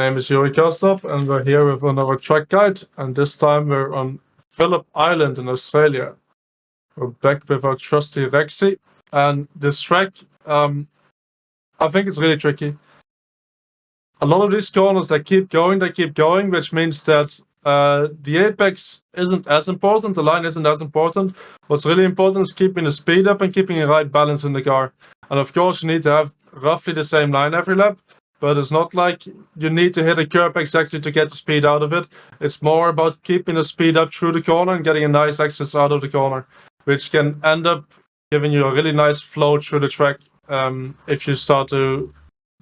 name is Yuri Kasdorp, and we're here with another track guide, and this time we're on Phillip Island in Australia. We're back with our trusty Rexy, and this track, I think it's really tricky. A lot of these corners, they keep going, which means that the apex isn't as important, the line isn't as important. What's really important is keeping the speed up and keeping the right balance in the car. And of course, you need to have roughly the same line every lap, but it's not like you need to hit a curb exactly to get the speed out of it. It's more about keeping the speed up through the corner and getting a nice exit out of the corner, which can end up giving you a really nice flow through the track if you start to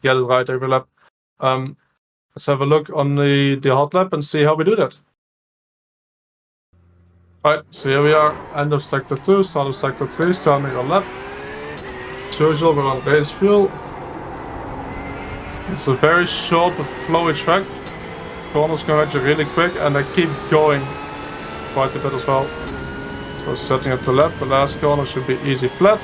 get it right every lap. Let's have a look on the hot lap and see how we do that. Alright, so here we are, end of sector 2, start of sector 3, starting our lap. As usual, we're on race fuel. It's a very short but flowy track. Corners go actually really quick and they keep going quite a bit as well. So setting up the lap, the last corner should be easy flat.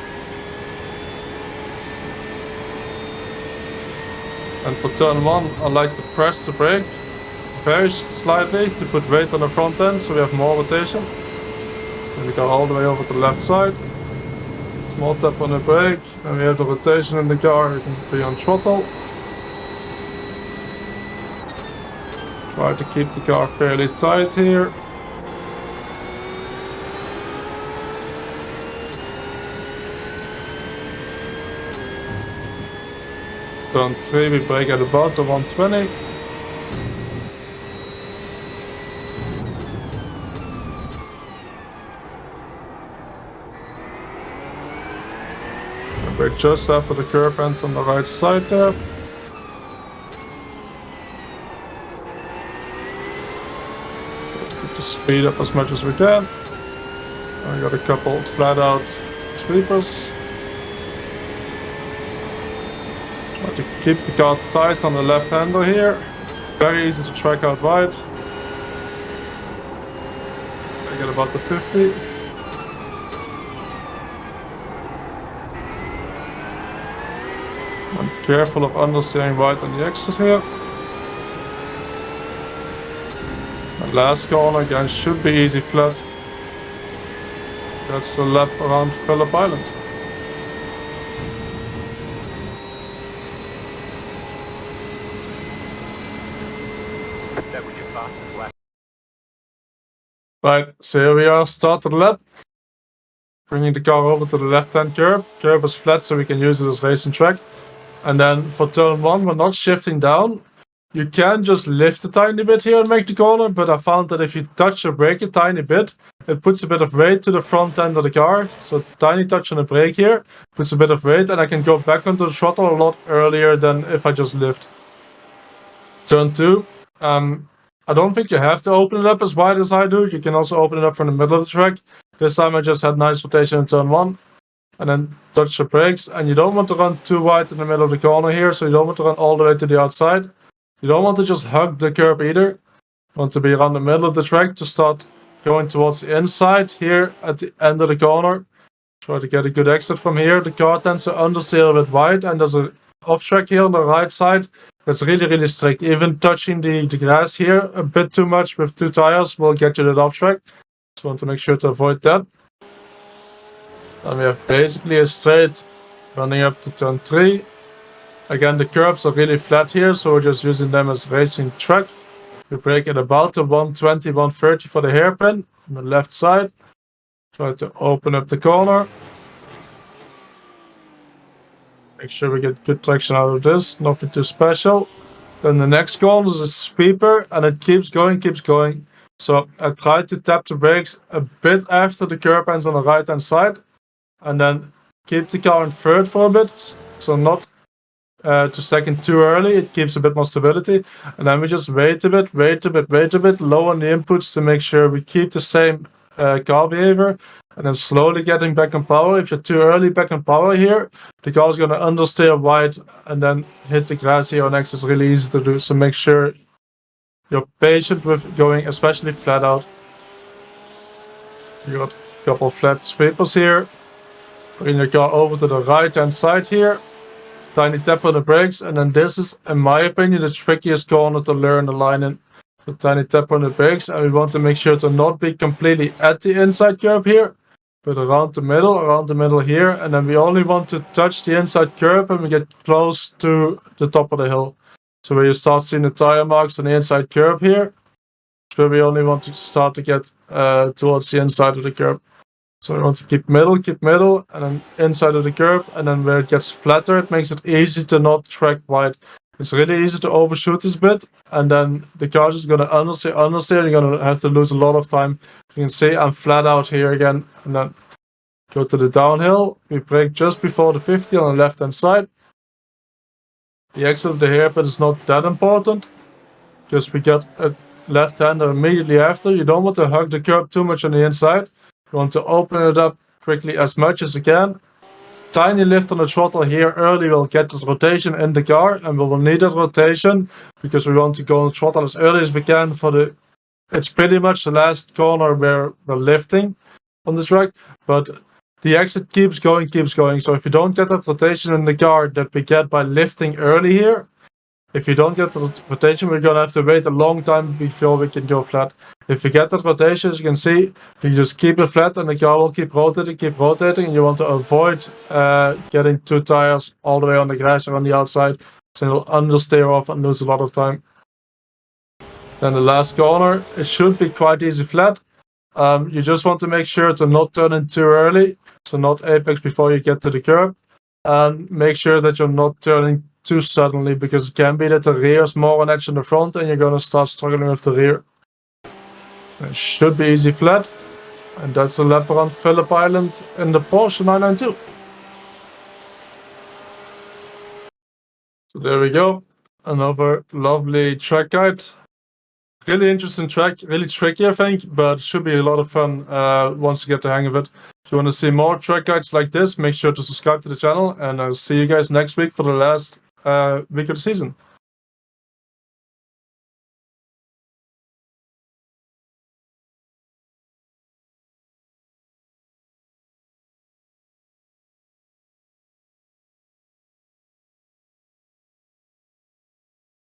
And for turn 1, I like to press the brake very slightly to put weight on the front end so we have more rotation. Then we go all the way over to the left side. Small tap on the brake, and we have the rotation in the car, you can be on throttle. Try to keep the car fairly tight here. Turn 3, we brake at about the 120. And brake just after the curb ends on the right side there. Keep the speed up as much as we can. I got a couple flat out sweepers. Try to keep the car tight on the left hander here. Very easy to track out wide. I get about the 50. I'm careful of understeering wide on the exit here. And last corner again should be easy flat. That's the lap around Phillip Island. Right, so here we are, start the lap. Bringing the car over to the left-hand curb. Curb is flat so we can use it as racing track. And then for turn 1, we're not shifting down. You can just lift a tiny bit here and make the corner, but I found that if you touch the brake a tiny bit, it puts a bit of weight to the front end of the car. So tiny touch on the brake here, puts a bit of weight, and I can go back onto the throttle a lot earlier than if I just lift. Turn 2. I don't think you have to open it up as wide as I do. You can also open it up from the middle of the track. This time I just had nice rotation in turn 1. And then touch the brakes. And you don't want to run too wide in the middle of the corner here. So you don't want to run all the way to the outside. You don't want to just hug the curb either. You want to be around the middle of the track to start going towards the inside here at the end of the corner. Try to get a good exit from here. The car tends to understeer a bit wide. And there's an off track here on the right side. That's really strict. Even touching the grass here a bit too much with 2 tires will get you that off track. Just want to make sure to avoid that. And we have basically a straight running up to turn 3. Again, the curbs are really flat here, so we're just using them as racing track. We brake at about the 120, 130 for the hairpin on the left side. Try to open up the corner. Make sure we get good traction out of this, nothing too special. Then the next corner is a sweeper and it keeps going. So I try to tap the brakes a bit after the curb ends on the right hand side. And then keep the car in third for a bit. So not to second too early, it keeps a bit more stability. And then we just wait a bit, low on the inputs to make sure we keep the same car behavior. And then slowly getting back on power. If you're too early back on power here, the car is going to understeer wide and then hit the grass here next. It's really easy to do. So make sure you're patient with going, especially flat out. You got a couple of flat sweepers here. Bring your car over to the right hand side here. tiny tap on the brakes, and then this is, in my opinion, the trickiest corner to learn the line in. The tiny tap on the brakes, and we want to make sure to not be completely at the inside curb here, but around the middle here, and then we only want to touch the inside curb when we get close to the top of the hill. So where you start seeing the tire marks on the inside curb here, where we only want to start to get towards the inside of the curb. So we want to keep middle, and then inside of the curb, and then where it gets flatter, it makes it easy to not track wide. It's really easy to overshoot this bit, and then the car is going to understeer, you're going to have to lose a lot of time. You can see I'm flat out here again, and then go to the downhill. We brake just before the 50 on the left hand side. The exit of the hairpin is not that important, because we got a left-hander immediately after. You don't want to hug the curb too much on the inside. You want to open it up quickly as much as you can. Tiny lift on the throttle here early will get the rotation in the car, and we will need that rotation because we want to go on the throttle as early as we can for the... It's pretty much the last corner where we're lifting on the track, but the exit keeps going. So if you don't get that rotation in the car that we get by lifting early here, if you don't get the rotation, we're going to have to wait a long time before we can go flat. If you get that rotation, as you can see, you just keep it flat and the car will keep rotating, and you want to avoid getting two tires all the way on the grass or on the outside, so you'll understeer off and lose a lot of time. Then the last corner, it should be quite easy flat. You just want to make sure to not turn in too early, so not apex before you get to the curb, and make sure that you're not turning too suddenly, because it can be that the rear is more on edge than the front and you're going to start struggling with the rear. It should be easy flat, and that's a lap around Phillip Island in the Porsche 992. So there we go, another lovely track guide. Really interesting track, really tricky I think, but it should be a lot of fun once you get the hang of it. If you want to see more track guides like this, make sure to subscribe to the channel, and I'll see you guys next week for the last week of the season.